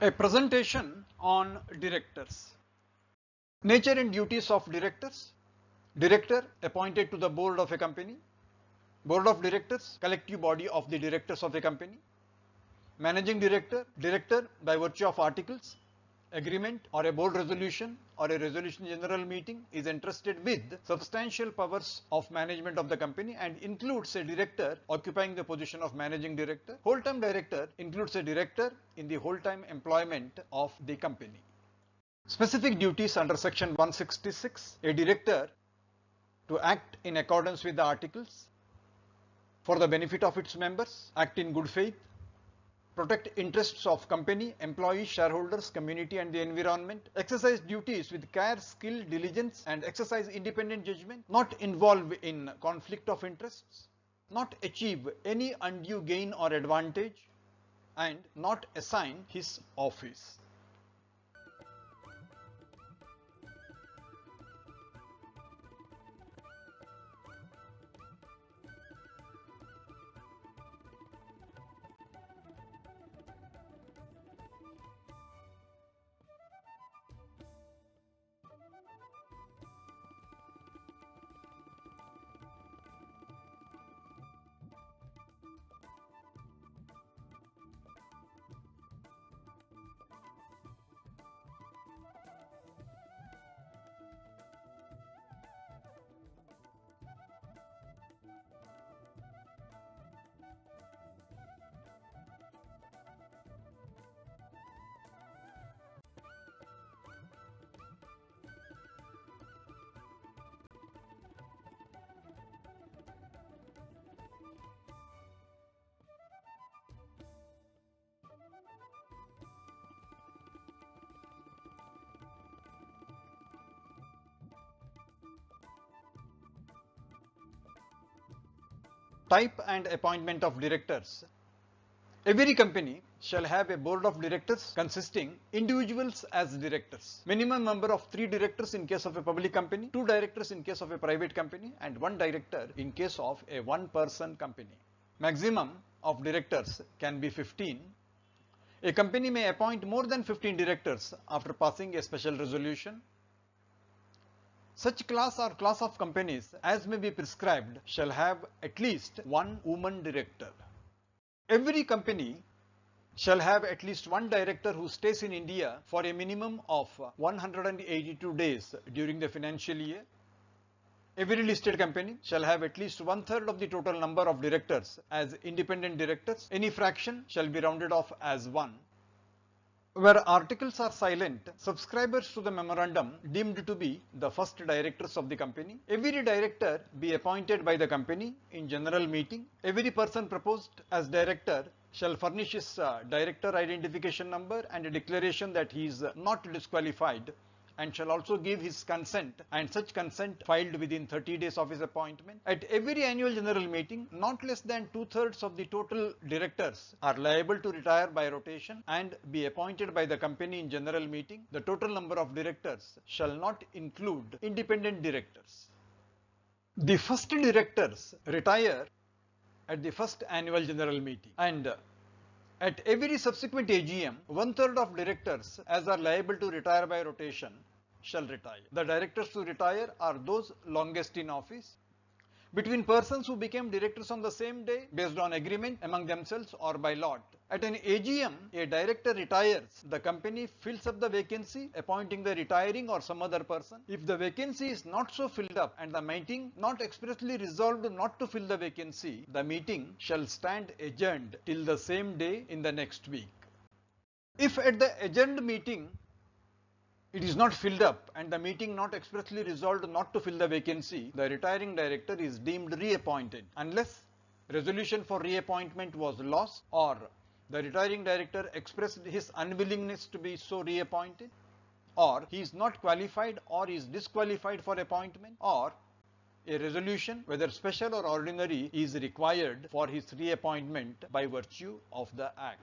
A presentation on directors. Nature and duties of directors. Director appointed to the board of a company. Board of directors, collective body of the directors of a company. Managing director, director by virtue of articles, agreement or a board resolution or a resolution general meeting is entrusted with substantial powers of management of the company and includes a director occupying the position of managing director. Whole-time director includes a director in the whole-time employment of the company. Specific duties under section 166, a director to act in accordance with the articles for the benefit of its members, act in good faith, protect interests of company, employees, shareholders, community and the environment, exercise duties with care, skill, diligence and exercise independent judgment, not involve in conflict of interests, not achieve any undue gain or advantage and not assign his office. Type and appointment of directors. Every company shall have a board of directors consisting individuals as directors. Minimum number of 3 directors in case of a public company, 2 directors in case of a private company and 1 director in case of a one-person company. Maximum of directors can be 15. A company may appoint more than 15 directors after passing a special resolution. Such class or class of companies as may be prescribed shall have at least 1 woman director. Every company shall have at least 1 director who stays in India for a minimum of 182 days during the financial year. Every listed company shall have at least 1/3 of the total number of directors as independent directors. Any fraction shall be rounded off as 1. Where articles are silent, subscribers to the memorandum deemed to be the first directors of the company. Every director be appointed by the company in general meeting. Every person proposed as director shall furnish his director identification number and a declaration that he is not disqualified and shall also give his consent and such consent filed within 30 days of his appointment. At every annual general meeting, not less than 2/3 of the total directors are liable to retire by rotation and be appointed by the company in general meeting. The total number of directors shall not include independent directors. The first directors retire at the first annual general meeting and at every subsequent AGM, 1/3 of directors as are liable to retire by rotation shall retire. The directors to retire are those longest in office. Between persons who became directors on the same day based on agreement among themselves or by lot. At an AGM, a director retires. The company fills up the vacancy, appointing the retiring or some other person. If the vacancy is not so filled up and the meeting not expressly resolved not to fill the vacancy, the meeting shall stand adjourned till the same day in the next week. If at the adjourned meeting it is not filled up and the meeting not expressly resolved not to fill the vacancy, the retiring director is deemed reappointed unless resolution for reappointment was lost or the retiring director expressed his unwillingness to be so reappointed, or he is not qualified or is disqualified for appointment, or a resolution, whether special or ordinary, is required for his reappointment by virtue of the Act.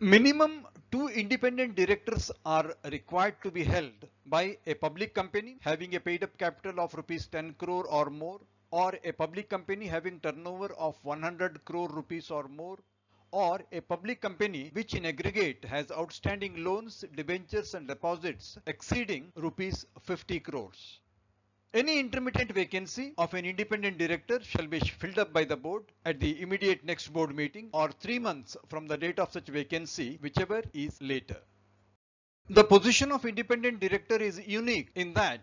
Minimum 2 independent directors are required to be held by a public company having a paid up capital of rupees 10 crore or more, or a public company having turnover of 100 crore rupees or more, or a public company which in aggregate has outstanding loans, debentures and deposits exceeding rupees 50 crores. Any intermittent vacancy of an independent director shall be filled up by the board at the immediate next board meeting or 3 months from the date of such vacancy, whichever is later. The position of independent director is unique in that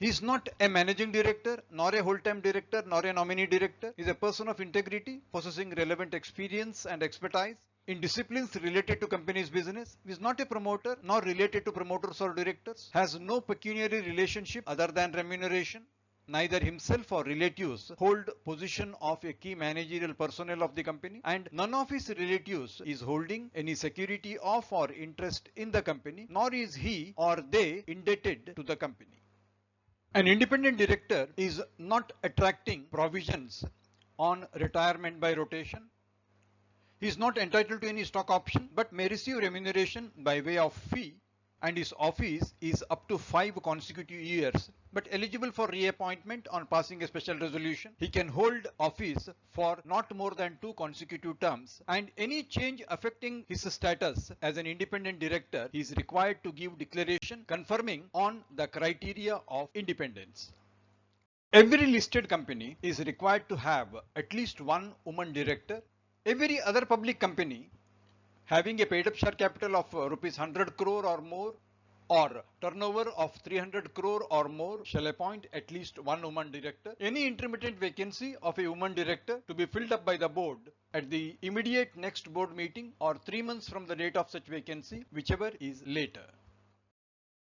he is not a managing director, nor a whole-time director, nor a nominee director. He is a person of integrity, possessing relevant experience and expertise in disciplines related to company's business. He is not a promoter, nor related to promoters or directors. Has no pecuniary relationship other than remuneration. Neither himself or relatives hold position of a key managerial personnel of the company, and none of his relatives is holding any security of or interest in the company, nor is he or they indebted to the company. An independent director is not attracting provisions on retirement by rotation. He is not entitled to any stock option but may receive remuneration by way of fee, and his office is up to 5 consecutive years but eligible for reappointment on passing a special resolution. He can hold office for not more than 2 consecutive terms, and any change affecting his status as an independent director is required to give declaration confirming on the criteria of independence. Every listed company is required to have at least one woman director. Every other public company having a paid up share capital of rupees 100 crore or more or turnover of 300 crore or more shall appoint at least one woman director. Any intermittent vacancy of a woman director to be filled up by the board at the immediate next board meeting or 3 months from the date of such vacancy, whichever is later.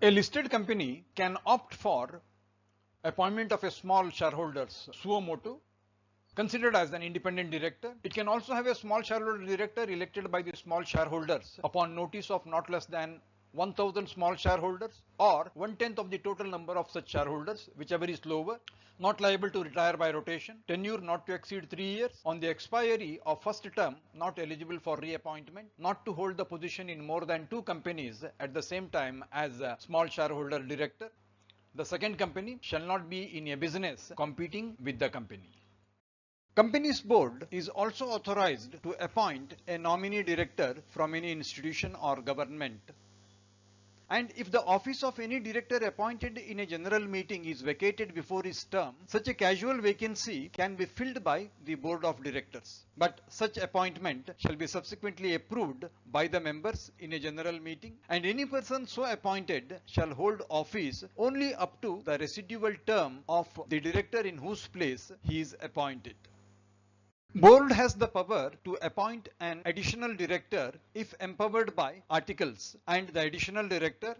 A listed company can opt for appointment of a small shareholders suo motu considered as an independent director. It can also have a small shareholder director elected by the small shareholders upon notice of not less than 1000 small shareholders or 1/10 of the total number of such shareholders, whichever is lower, not liable to retire by rotation, tenure not to exceed 3 years, on the expiry of first term not eligible for reappointment, not to hold the position in more than 2 companies at the same time as a small shareholder director. The second company shall not be in a business competing with the company. Company's board is also authorized to appoint a nominee director from any institution or government. And if the office of any director appointed in a general meeting is vacated before his term, such a casual vacancy can be filled by the board of directors. But such appointment shall be subsequently approved by the members in a general meeting, and any person so appointed shall hold office only up to the residual term of the director in whose place he is appointed. Board has the power to appoint an additional director if empowered by articles, and the additional director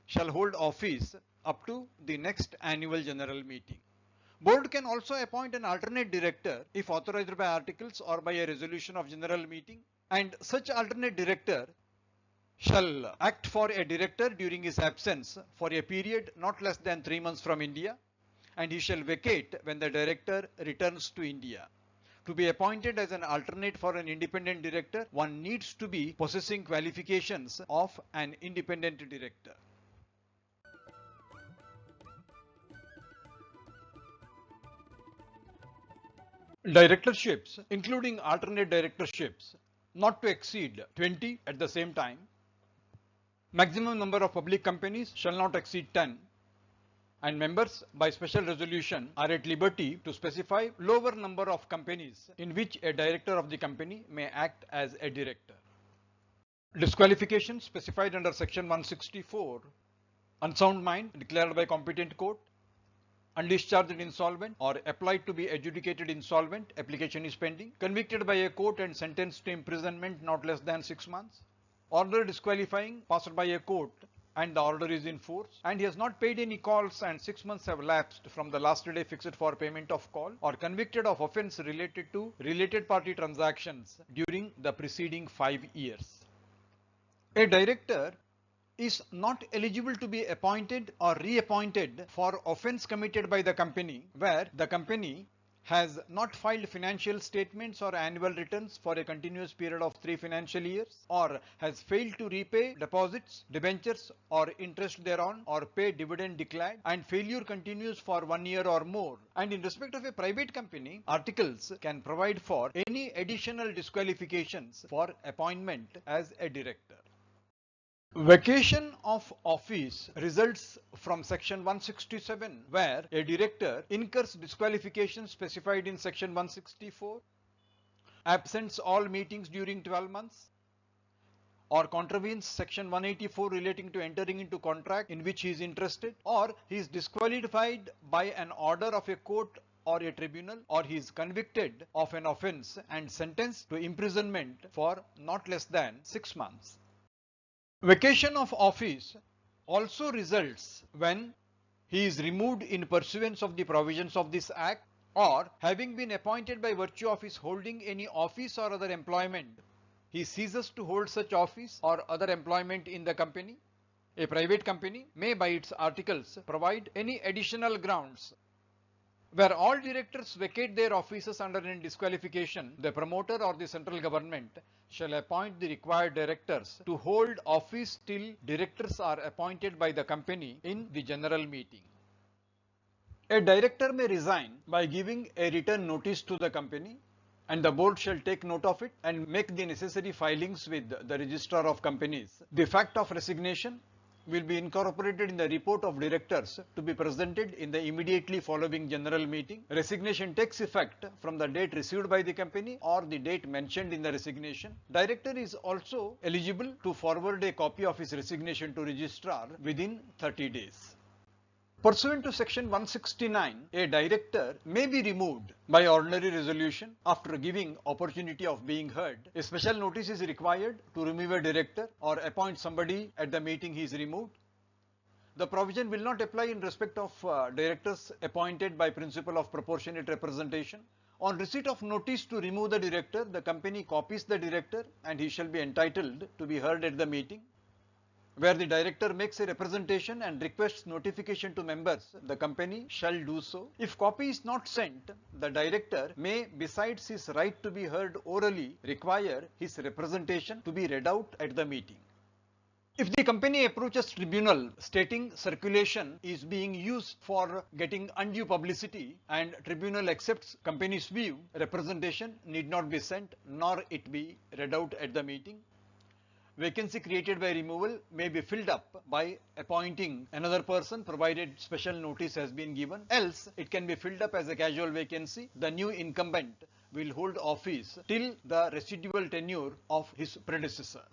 shall hold office up to the next annual general meeting. Board can also appoint an alternate director if authorized by articles or by a resolution of general meeting, and such alternate director shall act for a director during his absence for a period not less than 3 months from India, and he shall vacate when the director returns to India. To be appointed as an alternate for an independent director, one needs to be possessing qualifications of an independent director. Directorships, including alternate directorships, not to exceed 20 at the same time. Maximum number of public companies shall not exceed 10. And members by special resolution are at liberty to specify lower number of companies in which a director of the company may act as a director. Disqualification specified under section 164. Unsound mind declared by competent court, undischarged insolvent or applied to be adjudicated insolvent, application is pending, convicted by a court and sentenced to imprisonment not less than 6 months, order disqualifying passed by a court and the order is in force, and he has not paid any calls and 6 months have lapsed from the last day fixed for payment of call, or convicted of offence related to related party transactions during the preceding 5 years. A director is not eligible to be appointed or reappointed for offence committed by the company where the company has not filed financial statements or annual returns for a continuous period of 3 financial years, or has failed to repay deposits, debentures or interest thereon, or pay dividend declared, and failure continues for 1 year or more. And in respect of a private company, articles can provide for any additional disqualifications for appointment as a director. Vacation of office results from section 167, where a director incurs disqualification specified in section 164, absents all meetings during 12 months, or contravenes section 184 relating to entering into contract in which he is interested, or he is disqualified by an order of a court or a tribunal, or he is convicted of an offence and sentenced to imprisonment for not less than 6 months. Vacation of office also results when he is removed in pursuance of the provisions of this Act, or having been appointed by virtue of his holding any office or other employment, he ceases to hold such office or other employment in the company. A private company may by its articles provide any additional grounds. Where all directors vacate their offices under any disqualification, the promoter or the central government shall appoint the required directors to hold office till directors are appointed by the company in the general meeting. A director may resign by giving a written notice to the company, and the board shall take note of it and make the necessary filings with the registrar of companies. The fact of resignation will be incorporated in the report of directors to be presented in the immediately following general meeting. Resignation takes effect from the date received by the company or the date mentioned in the resignation. Director is also eligible to forward a copy of his resignation to registrar within 30 days. Pursuant to section 169, a director may be removed by ordinary resolution after giving opportunity of being heard. A special notice is required to remove a director or appoint somebody at the meeting he is removed. The provision will not apply in respect of directors appointed by principle of proportionate representation. On receipt of notice to remove the director, the company copies the director and he shall be entitled to be heard at the meeting. Where the director makes a representation and requests notification to members, the company shall do so. If copy is not sent, the director may, besides his right to be heard orally, require his representation to be read out at the meeting. If the company approaches tribunal stating circulation is being used for getting undue publicity and tribunal accepts company's view, representation need not be sent nor it be read out at the meeting. Vacancy created by removal may be filled up by appointing another person provided special notice has been given. Else, it can be filled up as a casual vacancy. The new incumbent will hold office till the residual tenure of his predecessor.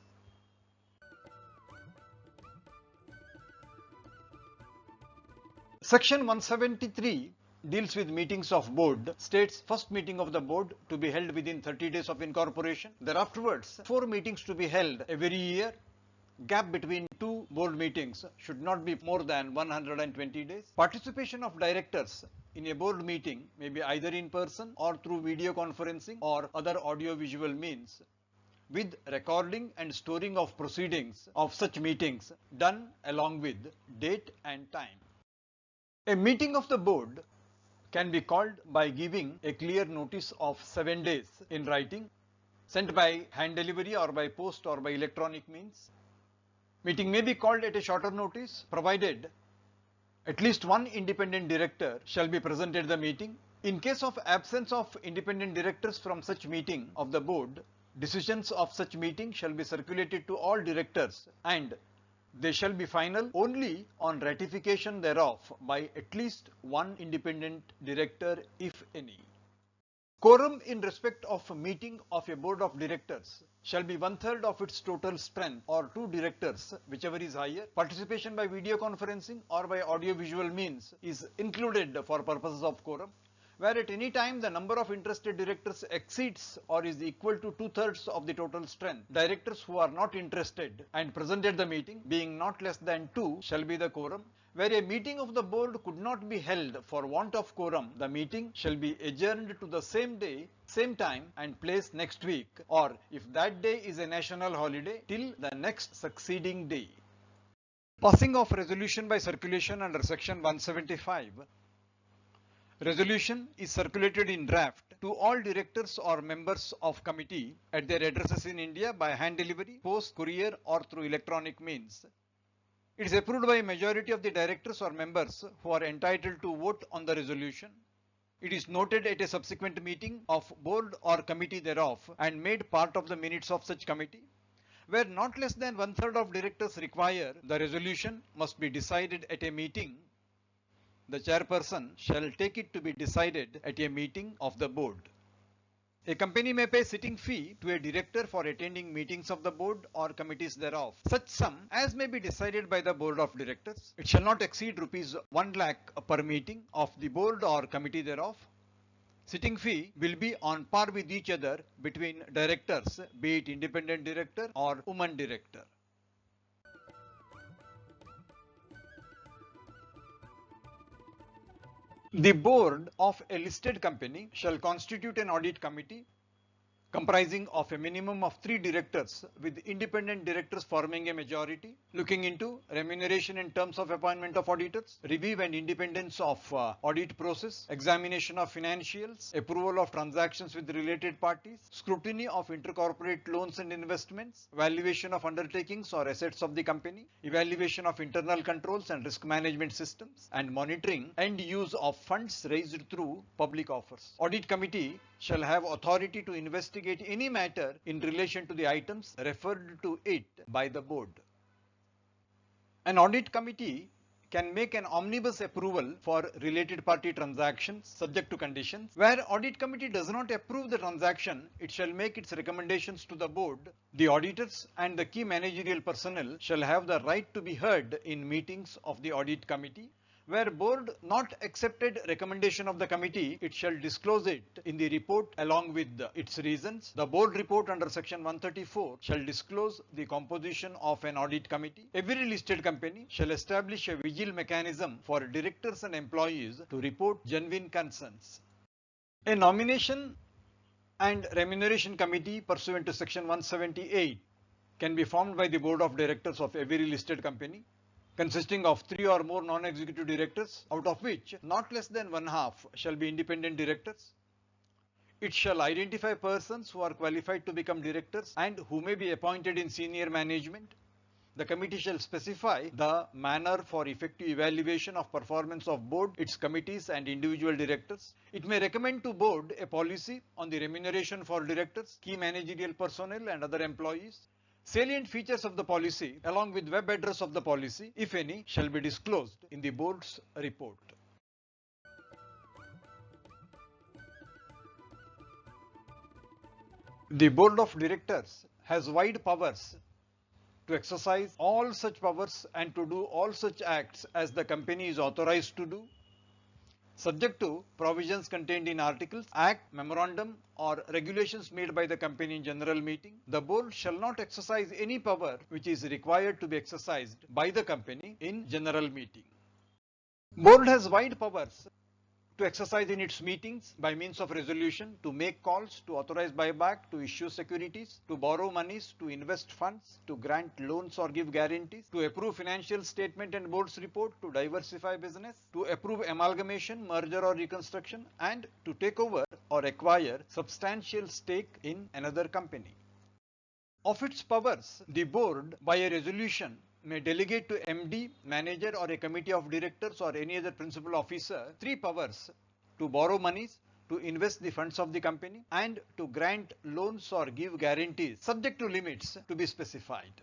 Section 173 deals with meetings of board, states first meeting of the board to be held within 30 days of incorporation. Thereafterwards, 4 meetings to be held every year. Gap between 2 board meetings should not be more than 120 days. Participation of directors in a board meeting may be either in person or through video conferencing or other audio-visual means, with recording and storing of proceedings of such meetings done along with date and time. A meeting of the board can be called by giving a clear notice of 7 days in writing, sent by hand delivery or by post or by electronic means. Meeting may be called at a shorter notice, provided at least one independent director shall be present at the meeting. In case of absence of independent directors from such meeting of the board, decisions of such meeting shall be circulated to all directors and they shall be final only on ratification thereof by at least one independent director, if any. Quorum in respect of a meeting of a board of directors shall be 1/3 of its total strength or 2 directors, whichever is higher. Participation by video conferencing or by audio-visual means is included for purposes of quorum. Where at any time the number of interested directors exceeds or is equal to 2/3 of the total strength, directors who are not interested and present at the meeting, being not less than 2, shall be the quorum. Where a meeting of the board could not be held for want of quorum, the meeting shall be adjourned to the same day, same time and place next week, or if that day is a national holiday, till the next succeeding day. Passing of resolution by circulation under section 175. Resolution is circulated in draft to all directors or members of committee at their addresses in India by hand delivery, post, courier or through electronic means. It is approved by a majority of the directors or members who are entitled to vote on the resolution. It is noted at a subsequent meeting of board or committee thereof and made part of the minutes of such committee. Where not less than 1/3 of directors require, the resolution must be decided at a meeting. The chairperson shall take it to be decided at a meeting of the board. A company may pay sitting fee to a director for attending meetings of the board or committees thereof. Such sum as may be decided by the board of directors. It shall not exceed rupees 1 lakh per meeting of the board or committee thereof. Sitting fee will be on par with each other between directors, be it independent director or woman director. The board of a listed company shall constitute an audit committee comprising of a minimum of 3 directors with independent directors forming a majority, looking into remuneration in terms of appointment of auditors, review and independence of audit process, examination of financials, approval of transactions with related parties, scrutiny of intercorporate loans and investments, valuation of undertakings or assets of the company, evaluation of internal controls and risk management systems, and monitoring and use of funds raised through public offers. Audit committee shall have authority to investigate any matter in relation to the items referred to it by the board. An audit committee can make an omnibus approval for related party transactions subject to conditions. Where audit committee does not approve the transaction, it shall make its recommendations to the board. The auditors and the key managerial personnel shall have the right to be heard in meetings of the audit committee. Where board not accepted recommendation of the committee, it shall disclose it in the report along with its reasons. The board report under section 134 shall disclose the composition of an audit committee. Every listed company shall establish a vigil mechanism for directors and employees to report genuine concerns. A nomination and remuneration committee pursuant to section 178 can be formed by the board of directors of every listed company, consisting of 3 or more non-executive directors, out of which not less than 1/2 shall be independent directors. It shall identify persons who are qualified to become directors and who may be appointed in senior management. The committee shall specify the manner for effective evaluation of performance of board, its committees and individual directors. It may recommend to board a policy on the remuneration for directors, key managerial personnel and other employees. Salient features of the policy along with web address of the policy, if any, shall be disclosed in the board's report. The board of directors has wide powers to exercise all such powers and to do all such acts as the company is authorized to do, subject to provisions contained in articles, act, memorandum or regulations made by the company in general meeting. The board shall not exercise any power which is required to be exercised by the company in general meeting. Board has wide powers to exercise in its meetings by means of resolution, to make calls, to authorize buyback, to issue securities, to borrow monies, to invest funds, to grant loans or give guarantees, to approve financial statement and board's report, to diversify business, to approve amalgamation, merger or reconstruction, and to take over or acquire substantial stake in another company. Of its powers, the board by a resolution may delegate to MD, manager or a committee of directors or any other principal officer 3 powers: to borrow monies, to invest the funds of the company, and to grant loans or give guarantees subject to limits to be specified.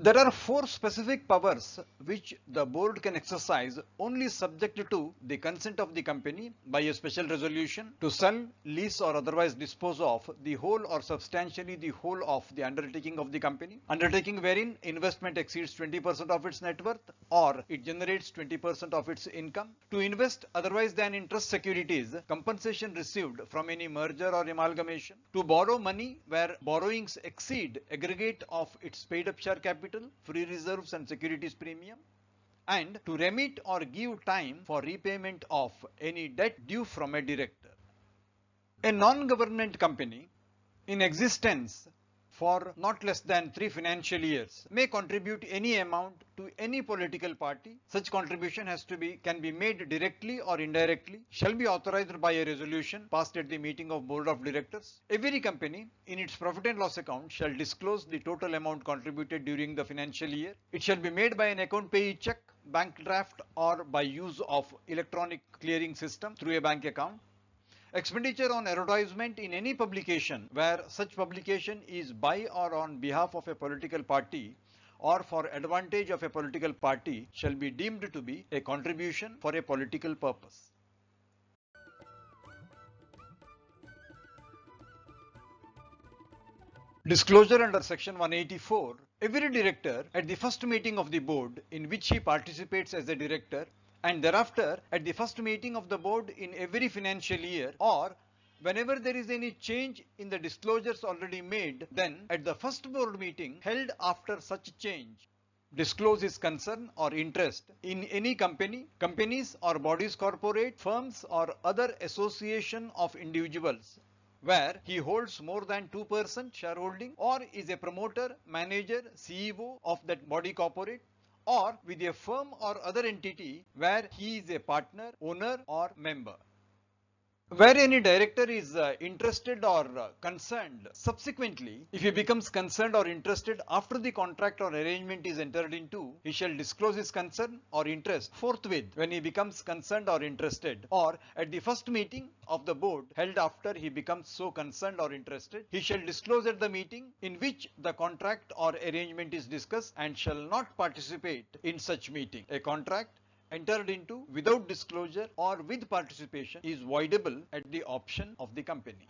There are 4 specific powers which the board can exercise only subject to the consent of the company by a special resolution: to sell, lease or otherwise dispose of the whole or substantially the whole of the undertaking of the company, undertaking wherein investment exceeds 20% of its net worth or it generates 20% of its income, to invest otherwise than in trust securities compensation received from any merger or amalgamation, to borrow money where borrowings exceed aggregate of its paid up share capital, free reserves and securities premium, and to remit or give time for repayment of any debt due from a director. A non-government company in existence for not less than 3 financial years may contribute any amount to any political party. Such contribution can be made directly or indirectly, shall be authorized by a resolution passed at the meeting of board of directors. Every company in its profit and loss account shall disclose the total amount contributed during the financial year. It shall be made by an account payee check, bank draft, or by use of electronic clearing system through a bank account. Expenditure on advertisement in any publication where such publication is by or on behalf of a political party or for advantage of a political party shall be deemed to be a contribution for a political purpose. Disclosure under section 184. Every director at the first meeting of the board in which he participates as a director and thereafter at the first meeting of the board in every financial year, or whenever there is any change in the disclosures already made, then at the first board meeting held after such change, disclose his concern or interest in any company, companies or bodies, corporate firms or other association of individuals where he holds more than 2% shareholding or is a promoter, manager, CEO of that body, corporate, or with a firm or other entity where he is a partner, owner or member. Where any director is interested or concerned subsequently, if he becomes concerned or interested after the contract or arrangement is entered into, he shall disclose his concern or interest forthwith when he becomes concerned or interested, or at the first meeting of the board held after he becomes so concerned or interested, he shall disclose at the meeting in which the contract or arrangement is discussed and shall not participate in such meeting. A contract entered into without disclosure or with participation is voidable at the option of the company.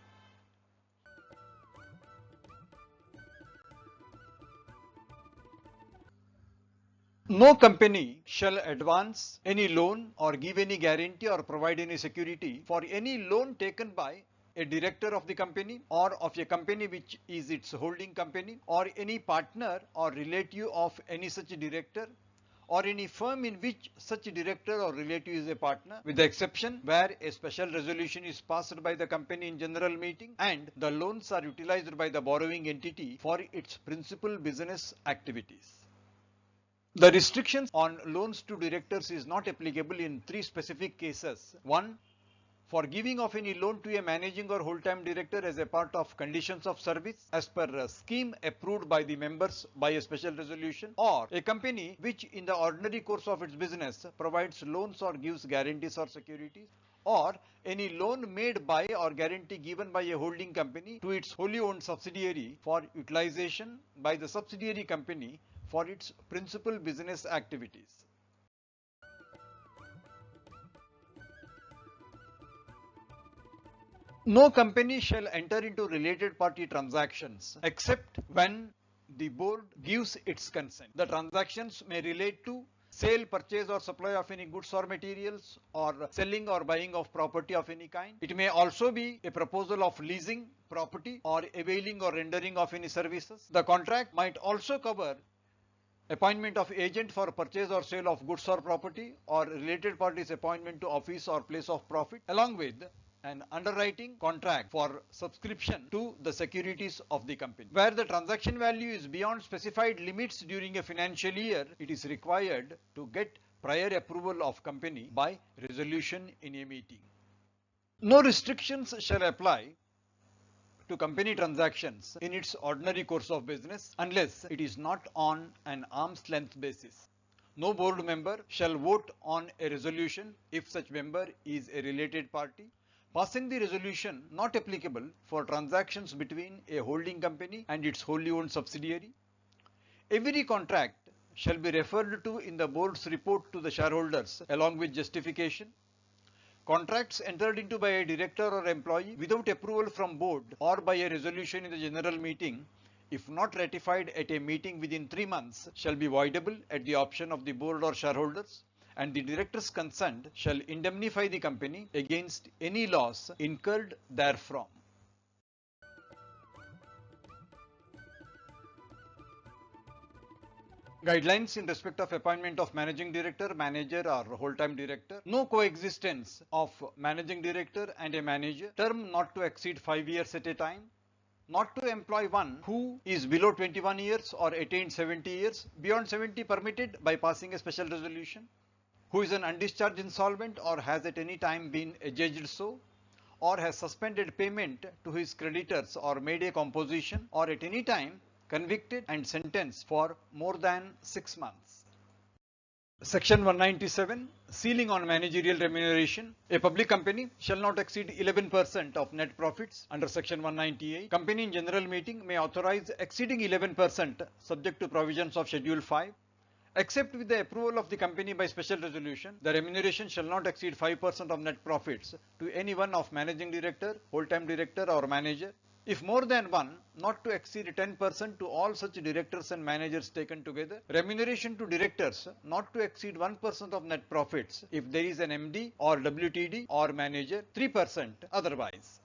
No company shall advance any loan or give any guarantee or provide any security for any loan taken by a director of the company or of a company which is its holding company or any partner or relative of any such director or any firm in which such director or relative is a partner, with the exception where a special resolution is passed by the company in general meeting and the loans are utilized by the borrowing entity for its principal business activities. The restrictions on loans to directors is not applicable in 3 specific cases. 1. For giving of any loan to a managing or whole-time director as a part of conditions of service as per a scheme approved by the members by a special resolution, or a company which in the ordinary course of its business provides loans or gives guarantees or securities, or any loan made by or guarantee given by a holding company to its wholly owned subsidiary for utilization by the subsidiary company for its principal business activities. No company shall enter into related party transactions except when the board gives its consent. The transactions may relate to sale, purchase or supply of any goods or materials, or selling or buying of property of any kind. It may also be a proposal of leasing property or availing or rendering of any services. The contract might also cover appointment of agent for purchase or sale of goods or property, or related parties appointment to office or place of profit, along with an underwriting contract for subscription to the securities of the company. Where the transaction value is beyond specified limits during a financial year, it is required to get prior approval of company by resolution in a meeting. No restrictions shall apply to company transactions in its ordinary course of business unless it is not on an arm's length basis. No board member shall vote on a resolution if such member is a related party, passing the resolution not applicable for transactions between a holding company and its wholly owned subsidiary. Every contract shall be referred to in the board's report to the shareholders along with justification. Contracts entered into by a director or employee without approval from board or by a resolution in the general meeting, if not ratified at a meeting within 3 months, shall be voidable at the option of the board or shareholders, and the director's consent shall indemnify the company against any loss incurred therefrom. Guidelines in respect of appointment of managing director, manager or whole-time director. No coexistence of managing director and a manager. Term not to exceed 5 years at a time. not to employ one who is below 21 years or attained 70 years, beyond 70 permitted by passing a special resolution, who is an undischarged insolvent or has at any time been adjudged so, or has suspended payment to his creditors or made a composition, or at any time convicted and sentenced for more than 6 months. Section 197, ceiling on managerial remuneration. A public company shall not exceed 11% of net profits. Under section 198, company in general meeting may authorize exceeding 11% subject to provisions of schedule 5. Except with the approval of the company by special resolution, the remuneration shall not exceed 5% of net profits to any one of managing director, whole-time director or manager. If more than one, not to exceed 10% to all such directors and managers taken together. Remuneration to directors not to exceed 1% of net profits if there is an MD or WTD or manager, 3% otherwise.